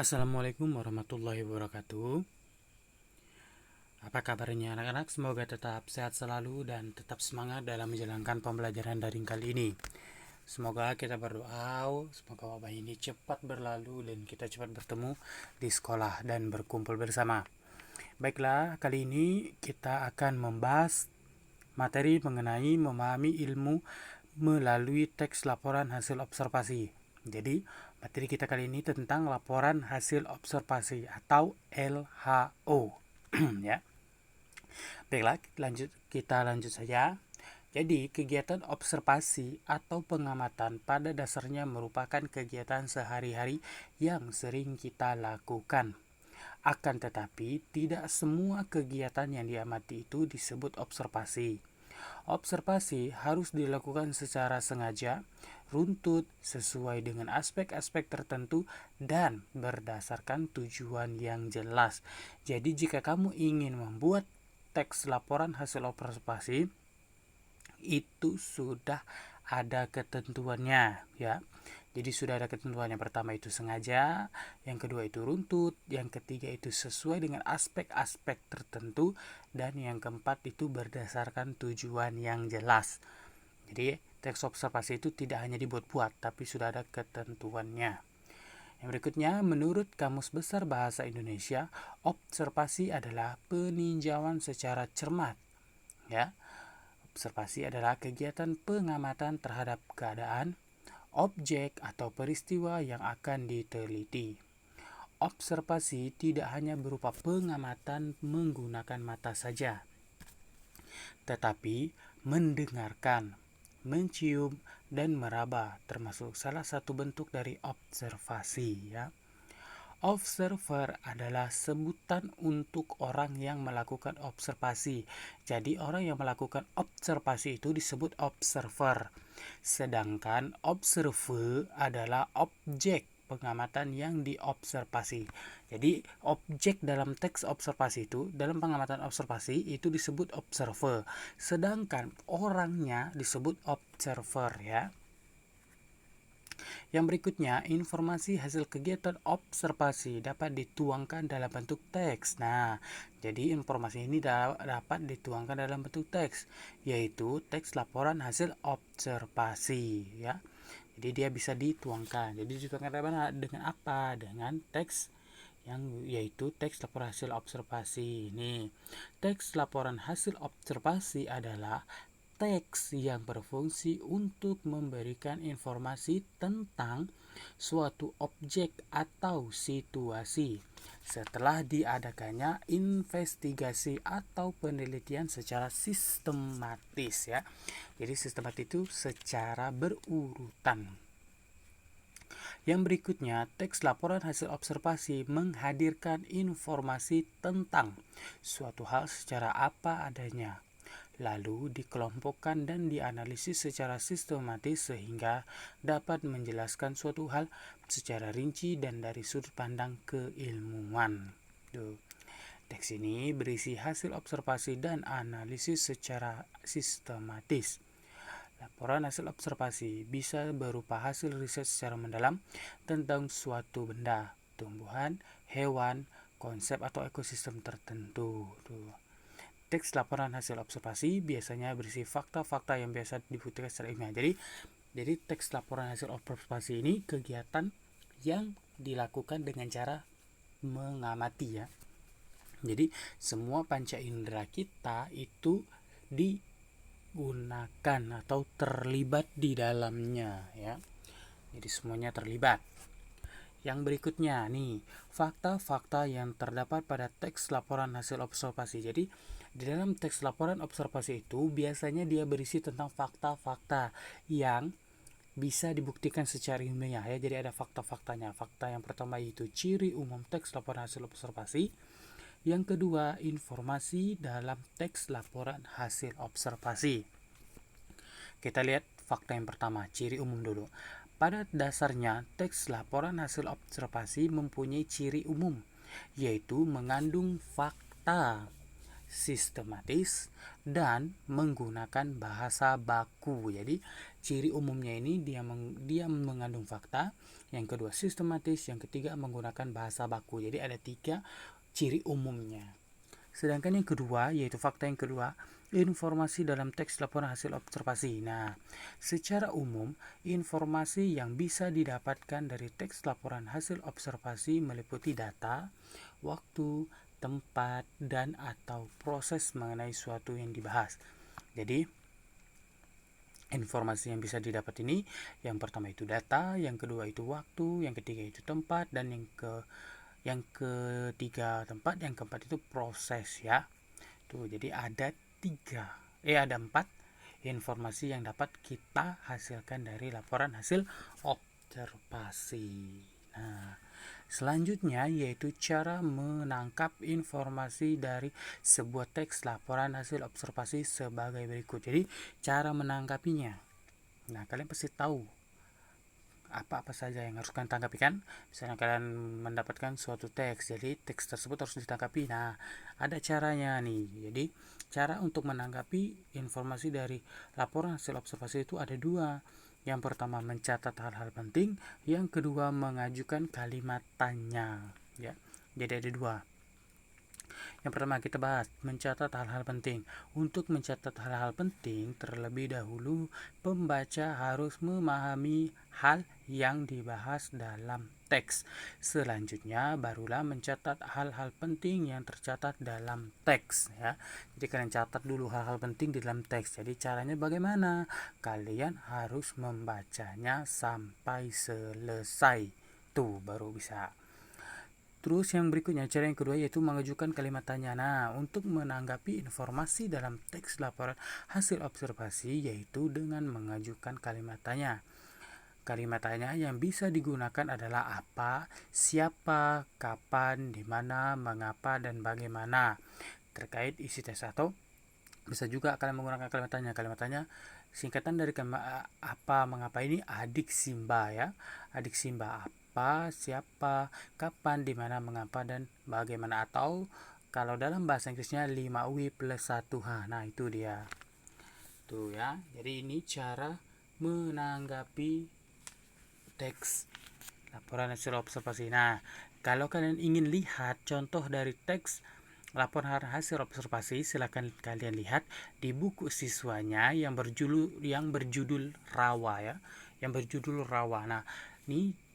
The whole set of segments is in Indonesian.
Assalamualaikum warahmatullahi wabarakatuh. Apa kabarnya anak-anak? Semoga tetap sehat selalu dan tetap semangat dalam menjalankan pembelajaran daring kali ini. Semoga kita berdoa, semoga wabah ini cepat berlalu dan kita cepat bertemu di sekolah dan berkumpul bersama. Baiklah, kali ini kita akan membahas materi mengenai memahami ilmu melalui teks laporan hasil observasi. Jadi, materi kita kali ini tentang laporan hasil observasi atau LHO. Ya. Baiklah, kita lanjut saja. Jadi, kegiatan observasi atau pengamatan pada dasarnya merupakan kegiatan sehari-hari yang sering kita lakukan. Akan tetapi, tidak semua kegiatan yang diamati itu disebut observasi. Observasi harus dilakukan secara sengaja, runtut, sesuai dengan aspek-aspek tertentu, dan berdasarkan tujuan yang jelas. Jadi, jika kamu ingin membuat teks laporan hasil observasi, itu sudah ada ketentuannya, ya. Jadi sudah ada ketentuannya. Pertama itu sengaja, yang kedua itu runtut, yang ketiga itu sesuai dengan aspek-aspek tertentu, dan yang keempat itu berdasarkan tujuan yang jelas. Jadi teks observasi itu tidak hanya dibuat-buat, tapi sudah ada ketentuannya. Yang berikutnya, menurut Kamus Besar Bahasa Indonesia, observasi adalah peninjauan secara cermat, ya. Observasi adalah kegiatan pengamatan terhadap keadaan, objek atau peristiwa yang akan diteliti. Observasi tidak hanya berupa pengamatan menggunakan mata saja, tetapi mendengarkan, mencium, dan meraba termasuk salah satu bentuk dari observasi, ya. Observer adalah sebutan untuk orang yang melakukan observasi. Jadi orang yang melakukan observasi itu disebut observer. Sedangkan observer adalah objek pengamatan yang diobservasi. Jadi objek dalam teks observasi itu, dalam pengamatan observasi itu disebut observer. Sedangkan orangnya disebut observer, ya. Yang berikutnya, informasi hasil kegiatan observasi dapat dituangkan dalam bentuk teks. Nah, jadi informasi ini dapat dituangkan dalam bentuk teks, yaitu teks laporan hasil observasi, ya. Jadi dia bisa dituangkan. Jadi dituangkan dengan apa? Dengan teks yang yaitu teks laporan hasil observasi. Ini teks laporan hasil observasi adalah teks yang berfungsi untuk memberikan informasi tentang suatu objek atau situasi setelah diadakannya investigasi atau penelitian secara sistematis, ya. Jadi sistematis itu secara berurutan. Yang berikutnya, teks laporan hasil observasi menghadirkan informasi tentang suatu hal secara apa adanya, lalu dikelompokkan dan dianalisis secara sistematis sehingga dapat menjelaskan suatu hal secara rinci dan dari sudut pandang keilmuan. Teks ini berisi hasil observasi dan analisis secara sistematis. Laporan hasil observasi bisa berupa hasil riset secara mendalam tentang suatu benda, tumbuhan, hewan, konsep atau ekosistem tertentu. Teks laporan hasil observasi biasanya berisi fakta-fakta yang biasa dibuktikan secara ilmiah. Jadi teks laporan hasil observasi ini kegiatan yang dilakukan dengan cara mengamati, ya. Jadi semua panca indera kita itu digunakan atau terlibat di dalamnya, ya. Jadi semuanya terlibat. Yang berikutnya nih, fakta-fakta yang terdapat pada teks laporan hasil observasi. Jadi di dalam teks laporan observasi itu biasanya dia berisi tentang fakta-fakta yang bisa dibuktikan secara ilmiah, ya. Jadi ada fakta-faktanya. Fakta yang pertama itu ciri umum teks laporan hasil observasi. Yang kedua, informasi dalam teks laporan hasil observasi. Kita lihat fakta yang pertama, ciri umum dulu. Pada dasarnya, teks laporan hasil observasi mempunyai ciri umum, yaitu mengandung fakta sistematis, dan menggunakan bahasa baku. Jadi ciri umumnya ini dia mengandung fakta, yang kedua sistematis, yang ketiga menggunakan bahasa baku. Jadi ada 3 ciri umumnya. Sedangkan yang kedua, yaitu fakta yang kedua, informasi dalam teks laporan hasil observasi. Nah, secara umum, informasi yang bisa didapatkan dari teks laporan hasil observasi meliputi data, waktu, tempat, dan atau proses mengenai suatu yang dibahas. Jadi, informasi yang bisa didapat ini, yang pertama itu data, yang kedua itu waktu, yang ketiga itu tempat, dan yang ketiga tempat, yang keempat itu proses ya. Tuh, jadi ada 4 informasi yang dapat kita hasilkan dari laporan hasil observasi. Nah, selanjutnya yaitu cara menangkap informasi dari sebuah teks laporan hasil observasi sebagai berikut. Jadi, cara menangkapinya. Nah, kalian pasti tahu apa-apa saja yang harus kalian tangkapi kan. Misalnya kalian mendapatkan suatu teks, jadi teks tersebut harus ditangkapi. Nah, ada caranya nih. Jadi cara untuk menangkapi informasi dari laporan hasil observasi itu ada 2. Yang pertama mencatat hal-hal penting, yang kedua mengajukan kalimat tanya ya. Jadi ada 2. Yang pertama kita bahas mencatat hal-hal penting. Untuk mencatat hal-hal penting, terlebih dahulu pembaca harus memahami hal yang dibahas dalam teks. Selanjutnya barulah mencatat hal-hal penting yang tercatat dalam teks ya. Jadi kalian catat dulu hal-hal penting di dalam teks. Jadi caranya bagaimana? Kalian harus membacanya sampai selesai. Tuh baru bisa. Terus yang berikutnya, cara yang kedua yaitu mengajukan kalimat tanya. Nah, untuk menanggapi informasi dalam teks laporan hasil observasi yaitu dengan mengajukan kalimat tanya. Kalimat tanya yang bisa digunakan adalah apa, siapa, kapan, di mana, mengapa, dan bagaimana terkait isi teks. Atau bisa juga kalian menggunakan kalimat tanya. Kalimat tanya singkatan dari kalimat apa, mengapa ini adik Simba ya. Adik Simba apa, siapa, kapan, di mana, mengapa, dan bagaimana. Atau kalau dalam bahasa Inggrisnya 5W plus 1H. Nah, itu dia. Tuh ya. Jadi ini cara menanggapi teks laporan hasil observasi. Nah, kalau kalian ingin lihat contoh dari teks laporan hasil observasi, silakan kalian lihat di buku siswanya yang berjudul Rawa ya, yang berjudul Rawa. Nah,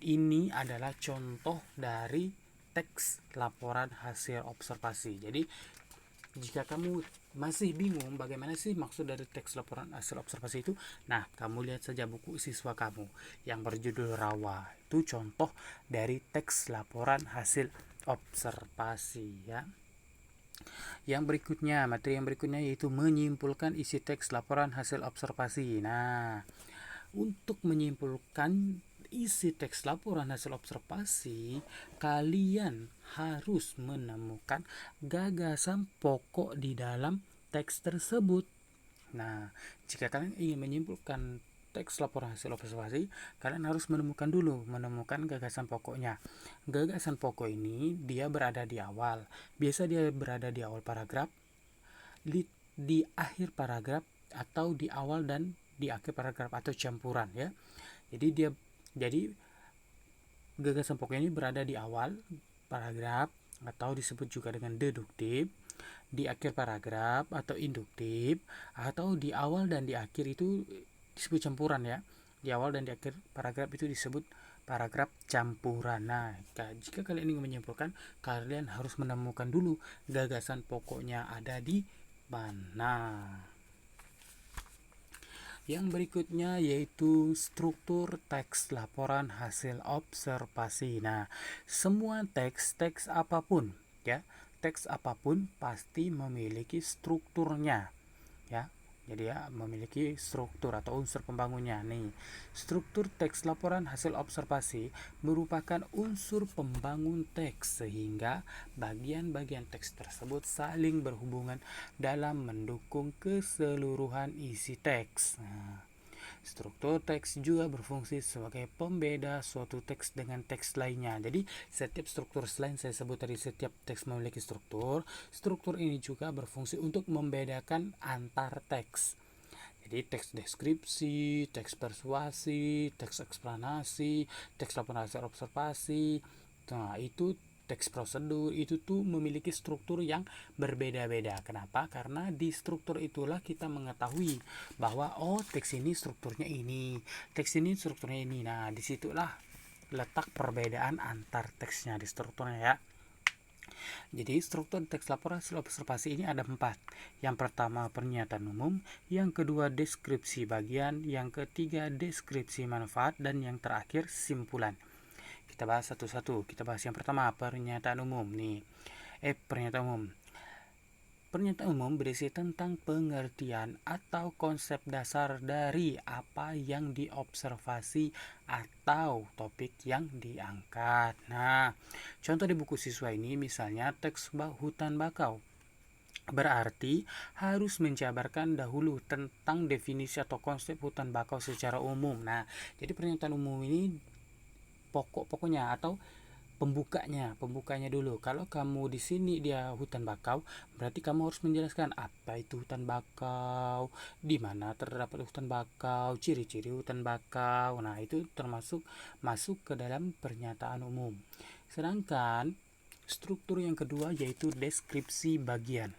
ini adalah contoh dari teks laporan hasil observasi. Jadi jika kamu masih bingung bagaimana sih maksud dari teks laporan hasil observasi itu, nah kamu lihat saja buku siswa kamu yang berjudul Rawa. Itu contoh dari teks laporan hasil observasi ya. Yang berikutnya, materi yang berikutnya yaitu menyimpulkan isi teks laporan hasil observasi. Nah, untuk menyimpulkan isi teks laporan hasil observasi, kalian harus menemukan gagasan pokok di dalam teks tersebut. Nah, jika kalian ingin menyimpulkan teks laporan hasil observasi, kalian harus menemukan gagasan pokoknya. Gagasan pokok ini dia berada di awal. Biasa dia berada di awal paragraf, di akhir paragraf, atau di awal dan di akhir paragraf, atau campuran ya. Jadi gagasan pokok ini berada di awal paragraf atau disebut juga dengan deduktif, di akhir paragraf atau induktif, atau di awal dan di akhir itu disebut campuran ya. Di awal dan di akhir paragraf itu disebut paragraf campuran. Nah, jika kalian ingin menyimpulkan, kalian harus menemukan dulu gagasan pokoknya ada di mana. Yang berikutnya yaitu struktur teks laporan hasil observasi. Nah, semua teks apapun ya, teks apapun pasti memiliki strukturnya ya. Jadi ya, memiliki struktur atau unsur pembangunnya nih. Struktur teks laporan hasil observasi merupakan unsur pembangun teks sehingga bagian-bagian teks tersebut saling berhubungan dalam mendukung keseluruhan isi teks. Nah, Struktur teks juga berfungsi sebagai pembeda suatu teks dengan teks lainnya. Jadi setiap struktur, selain saya sebut tadi setiap teks memiliki struktur, struktur ini juga berfungsi untuk membedakan antar teks. Jadi teks deskripsi, teks persuasi, teks eksplanasi, teks laporan hasil observasi, nah itu teks prosedur itu tuh memiliki struktur yang berbeda-beda. Kenapa? Karena di struktur itulah kita mengetahui bahwa oh teks ini strukturnya ini, teks ini strukturnya ini. Nah disitulah letak perbedaan antar teksnya di strukturnya ya. Jadi struktur teks laporan hasil observasi ini ada 4. Yang pertama pernyataan umum, yang kedua deskripsi bagian, yang ketiga deskripsi manfaat, dan yang terakhir simpulan. Kita bahas satu-satu. Kita bahas yang pertama, pernyataan umum nih. Pernyataan umum. Pernyataan umum berisi tentang pengertian atau konsep dasar dari apa yang diobservasi atau topik yang diangkat. Nah, contoh di buku siswa ini misalnya teks hutan bakau. Berarti harus menjabarkan dahulu tentang definisi atau konsep hutan bakau secara umum. Nah, jadi pernyataan umum ini pokoknya atau pembukanya dulu. Kalau kamu di sini dia hutan bakau, berarti kamu harus menjelaskan apa itu hutan bakau, di mana terdapat hutan bakau, ciri-ciri hutan bakau. Nah, itu termasuk masuk ke dalam pernyataan umum. Sedangkan struktur yang kedua yaitu deskripsi bagian.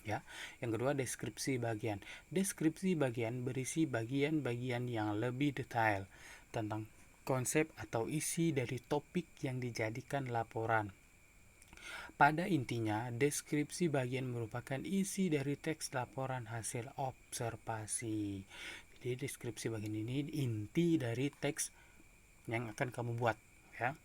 Ya, yang kedua deskripsi bagian. Deskripsi bagian berisi bagian-bagian yang lebih detail tentang konsep atau isi dari topik yang dijadikan laporan. Pada intinya, deskripsi bagian merupakan isi dari teks laporan hasil observasi. Jadi deskripsi bagian ini inti dari teks yang akan kamu buat, ya.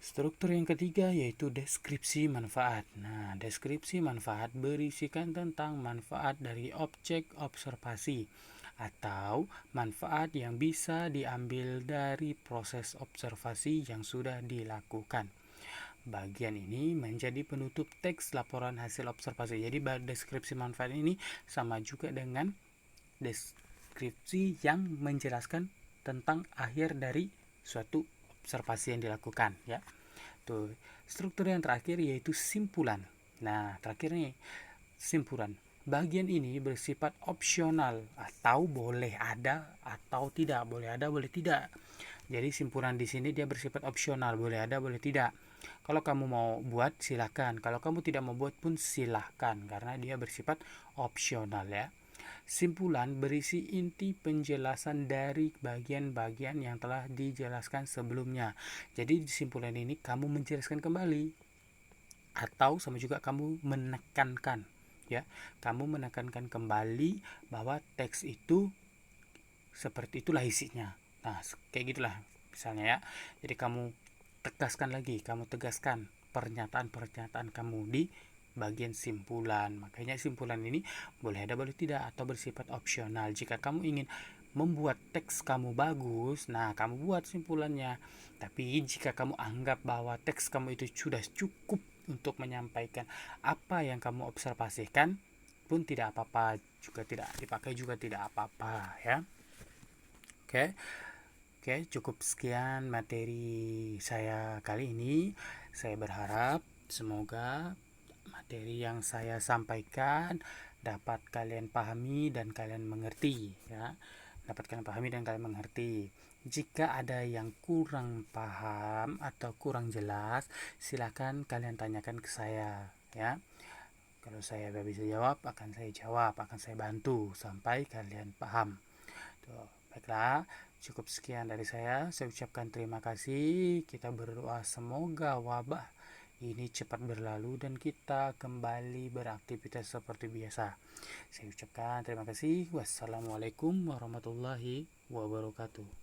Struktur yang ketiga yaitu deskripsi manfaat. Nah, deskripsi manfaat berisikan tentang manfaat dari objek observasi atau manfaat yang bisa diambil dari proses observasi yang sudah dilakukan. Bagian ini menjadi penutup teks laporan hasil observasi. Jadi deskripsi manfaat ini sama juga dengan deskripsi yang menjelaskan tentang akhir dari suatu observasi yang dilakukan ya. Tuh, struktur yang terakhir yaitu simpulan. Nah, terakhir nih simpulan. Bagian ini bersifat opsional atau boleh ada atau tidak, boleh ada boleh tidak. Jadi simpulan di sini dia bersifat opsional, boleh ada boleh tidak. Kalau kamu mau buat silahkan, kalau kamu tidak mau buat pun silahkan karena dia bersifat opsional ya. Simpulan berisi inti penjelasan dari bagian-bagian yang telah dijelaskan sebelumnya. Jadi di simpulan ini kamu menjelaskan kembali atau sama juga kamu menekankan ya. Kamu menekankan kembali bahwa teks itu seperti itulah isinya. Nah, kayak gitulah misalnya ya. Jadi kamu tegaskan pernyataan-pernyataan kamu di bagian simpulan. Makanya simpulan ini boleh ada boleh tidak atau bersifat opsional. Jika kamu ingin membuat teks kamu bagus, nah kamu buat simpulannya. Tapi jika kamu anggap bahwa teks kamu itu sudah cukup untuk menyampaikan apa yang kamu observasikan pun tidak apa-apa, juga tidak dipakai juga tidak apa-apa ya. Oke, cukup sekian materi saya kali ini. Saya berharap semoga materi yang saya sampaikan dapat kalian pahami dan kalian mengerti ya. Dapat kalian pahami dan kalian mengerti. Jika ada yang kurang paham atau kurang jelas, silakan kalian tanyakan ke saya ya. Kalau saya tidak bisa jawab, akan saya bantu sampai kalian paham. Tuh, baiklah, cukup sekian dari saya. Saya ucapkan terima kasih. Kita berdoa semoga wabah ini cepat berlalu dan kita kembali beraktivitas seperti biasa. Saya ucapkan terima kasih. Wassalamualaikum warahmatullahi wabarakatuh.